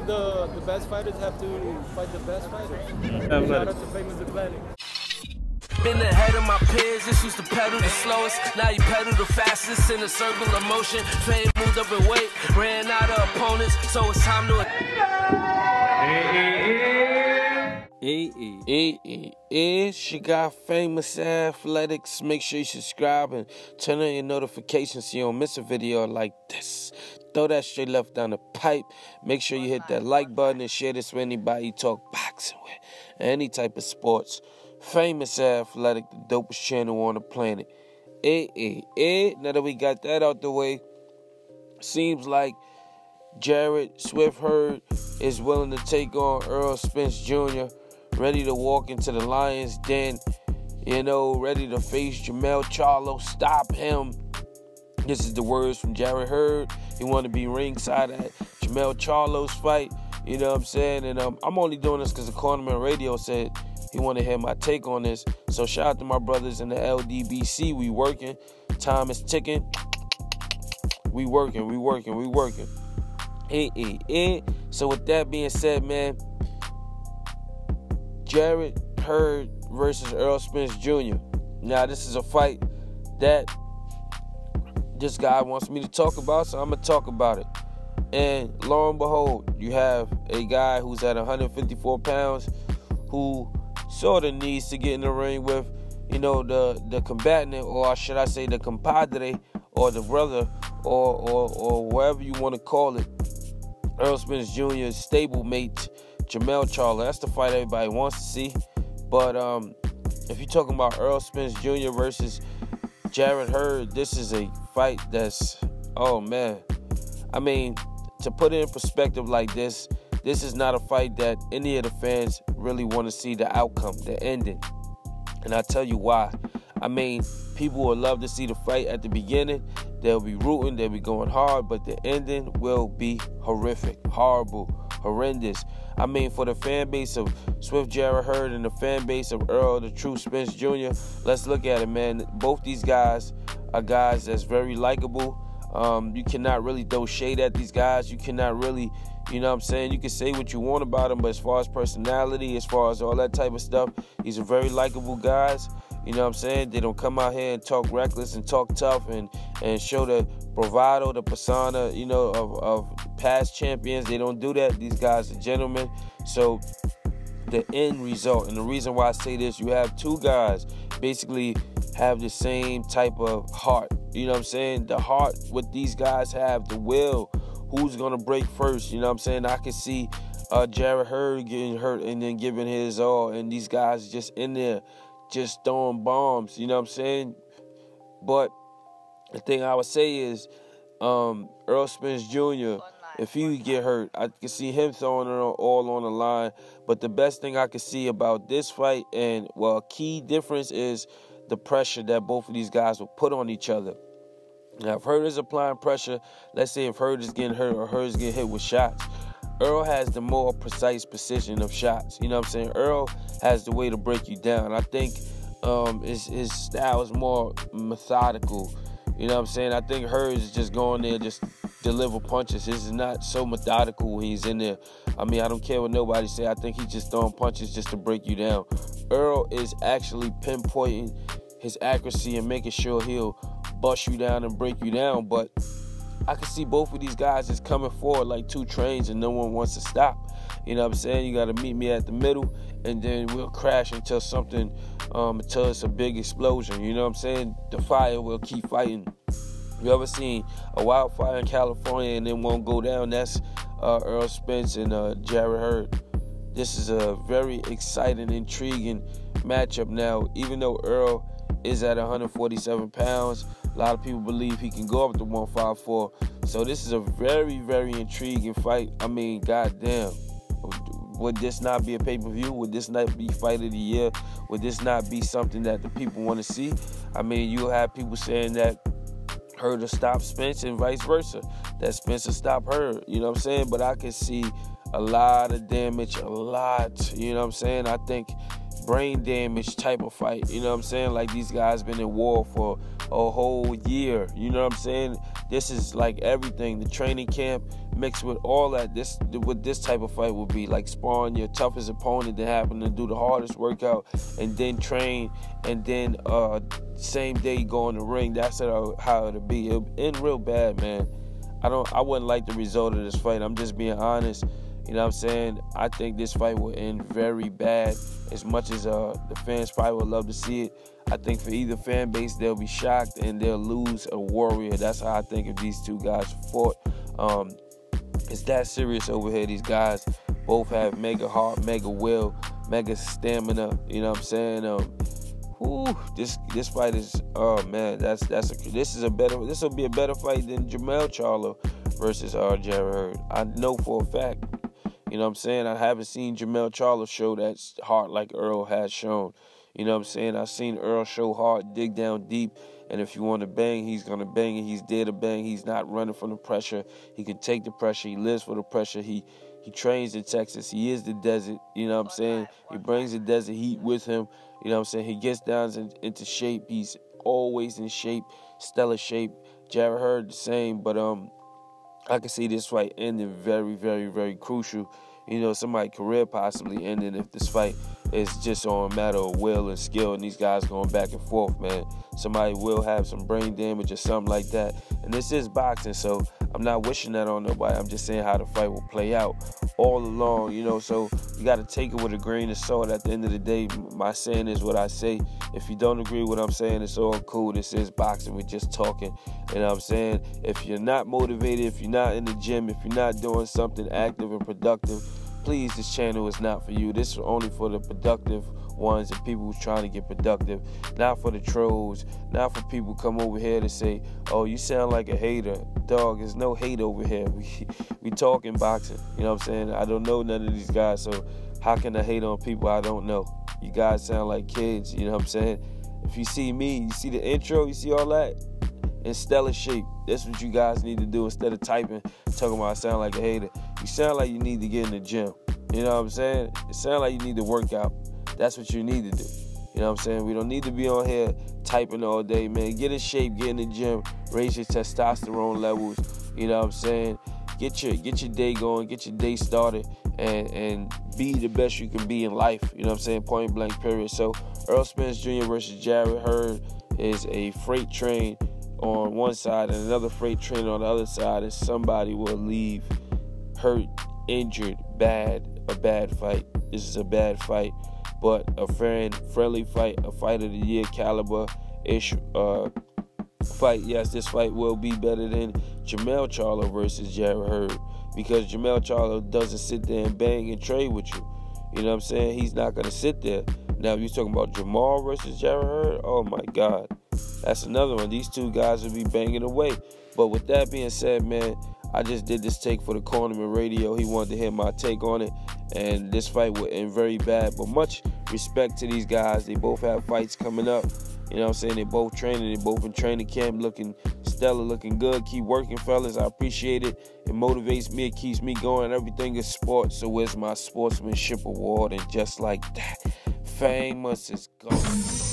believe the best fighters have to fight the best fighters. Shout out to Famous Athletic. Been ahead of my peers, this used to pedal the slowest. Now you pedal the fastest in a circle of motion. Fame moved up in weight, ran out of opponents, so it's time to... She got Famous Athletics. Make sure you subscribe and turn on your notifications so you don't miss a video like this. Throw that straight left down the pipe. Make sure you hit that like button and share this with anybody you talk boxing with. Any type of sports. Famous Athletic, the dopest channel on the planet. Now that we got that out the way, seems like Jarret Hurd is willing to take on Errol Spence Jr., ready to walk into the Lions' den, ready to face Jermell Charlo, stop him. This is the words from Jarret Hurd. He wanted to be ringside at Jermell Charlo's fight, you know what I'm saying? And I'm only doing this because the Cornerman Radio said he wanted to hear my take on this. So shout out to my brothers in the LDBC. We working. Time is ticking. We working. So with that being said, man, Jarret Hurd versus Errol Spence Jr. Now, this is a fight that this guy wants me to talk about, so I'm going to talk about it. And lo and behold, you have a guy who's at 154 pounds who sort of needs to get in the ring with, the combatant, or should I say the compadre, or the brother, or whatever you want to call it, Errol Spence Jr.'s stablemate, Jermell Charlo. That's the fight everybody wants to see. But if you're talking about Errol Spence Jr. versus Jarret Hurd, this is a fight that's, oh man. I mean, to put it in perspective like this is not a fight that any of the fans really want to see the outcome, the ending. And I'll tell you why. I mean, people will love to see the fight at the beginning. They'll be rooting, they'll be going hard, but the ending will be horrific, horrible, horrendous. I mean, for the fan base of Jarret Hurd and the fan base of Errol the True Spence Jr., let's look at it, man. Both these guys are guys that's very likable. You cannot really throw shade at these guys. You cannot really, you know what I'm saying? You can say what you want about him, but as far as personality, as far as all that type of stuff, these are very likable guys. You know what I'm saying? They don't come out here and talk reckless and talk tough and show the bravado, the persona, of past champions. They don't do that. These guys are gentlemen. So the end result, and the reason why I say this, you have two guys basically have the same type of heart. You know what I'm saying? The heart what these guys have, the will, who's going to break first. You know what I'm saying? I can see Jarret Hurd getting hurt and then giving his all, and these guys just in there just throwing bombs. You know what I'm saying? But the thing I would say is Errol Spence Jr., if he get hurt, I can see him throwing it all on the line. But the best thing I can see about this fight, and, well, a key difference is the pressure that both of these guys will put on each other. Now, if Hurd is applying pressure, let's say if Hurd is getting hurt or Hurd is getting hit with shots, Errol has the more precise precision of shots. You know what I'm saying? Errol has the way to break you down. I think his style is more methodical. You know what I'm saying? I think Hurd is just going there, just deliver punches. His is not so methodical when he's in there. I mean, I don't care what nobody say. I think he's just throwing punches just to break you down. Errol is actually pinpointing his accuracy and making sure he'll bust you down and break you down. But I can see both of these guys just coming forward like two trains and no one wants to stop. You know what I'm saying? You got to meet me at the middle, and then we'll crash until until it's a big explosion. You know what I'm saying? The fire will keep fighting. You ever seen a wildfire in California and then won't go down? That's Errol Spence and Jarret Hurd. This is a very exciting, intriguing matchup now. Even though Errol is at 147 pounds, a lot of people believe he can go up to 154. So this is a very, very intriguing fight. I mean, goddamn. Would this not be a pay-per-view? Would this not be fight of the year? Would this not be something that the people want to see? I mean, you'll have people saying that Hurd will stop Spence and vice versa, that Spence will stop Hurd. You know what I'm saying? But I can see a lot of damage, a lot. You know what I'm saying? I think brain damage type of fight. You know what I'm saying? Like these guys been in war for a whole year. You know what I'm saying? This is like everything. The training camp mixed with all that. What this type of fight would be like sparring your toughest opponent, then having to do the hardest workout, and then train, and then same day go in the ring. That's how it'll be. It'll end real bad, man. I wouldn't like the result of this fight. I'm just being honest. You know what I'm saying? I think this fight will end very bad. As much as the fans probably would love to see it, I think for either fan base, they'll be shocked and they'll lose a warrior. That's how I think if these two guys fought. It's that serious over here. These guys both have mega heart, mega will, mega stamina. You know what I'm saying? This fight is, oh man, this will be a better fight than Jermell Charlo versus Jarret Hurd. I know for a fact. You know what I'm saying? I haven't seen Jermell Charlo show that heart like Errol has shown. You know what I'm saying? I've seen Errol show heart, dig down deep, and if you want to bang, he's going to bang, and he's there to bang. He's not running from the pressure. He can take the pressure. He lives for the pressure. He trains in Texas. He is the desert. You know what I'm saying? He brings the desert heat with him. You know what I'm saying? He gets down into shape. He's always in shape, stellar shape. Jarret Hurd the same, but I can see this fight ending very, very, very crucial. You know, somebody's career possibly ending if this fight is just on a matter of will and skill, and these guys going back and forth, man. Somebody will have some brain damage or something like that. And this is boxing, so I'm not wishing that on nobody. I'm just saying how the fight will play out all along, you know. So you got to take it with a grain of salt. At the end of the day, my saying is what I say. If you don't agree with what I'm saying, it's all cool. This is boxing. We're just talking. You know what I'm saying? If you're not motivated, if you're not in the gym, if you're not doing something active and productive, please, this channel is not for you. This is only for the productive ones and people who's trying to get productive, not for the trolls, not for people come over here to say, oh, you sound like a hater. Dog, there's no hate over here. We talking boxing. You know what I'm saying? I don't know none of these guys, so how can I hate on people I don't know? You guys sound like kids, you know what I'm saying? If you see me, you see the intro, you see all that? In stellar shape. That's what you guys need to do instead of typing, talking about I sound like a hater. You sound like you need to get in the gym. You know what I'm saying? It sounds like you need to work out. That's what you need to do. You know what I'm saying? We don't need to be on here typing all day, man. Get in shape, get in the gym, raise your testosterone levels. You know what I'm saying? Get your day going, get your day started, and be the best you can be in life. You know what I'm saying? Point blank, period. So Errol Spence Jr. versus Jarret Hurd is a freight train on one side and another freight train on the other side, and somebody will leave hurt, injured, a bad fight. This is a bad fight, but a friendly fight, a fight of the year caliber-ish fight. Yes, this fight will be better than Jermell Charlo versus Jarret Hurd, because Jermell Charlo doesn't sit there and bang and trade with you. You know what I'm saying? He's not going to sit there. Now, if you're talking about Jamal versus Jarret Hurd, oh my God. That's another one. These two guys will be banging away. But with that being said, man, I just did this take for the Cornerman Radio. He wanted to hear my take on it. And this fight will end very bad. But much respect to these guys. They both have fights coming up. You know what I'm saying? They both training. They both in training camp looking stellar, looking good. Keep working, fellas. I appreciate it. It motivates me. It keeps me going. Everything is sports. So where's my sportsmanship award? And just like that, famous is gone.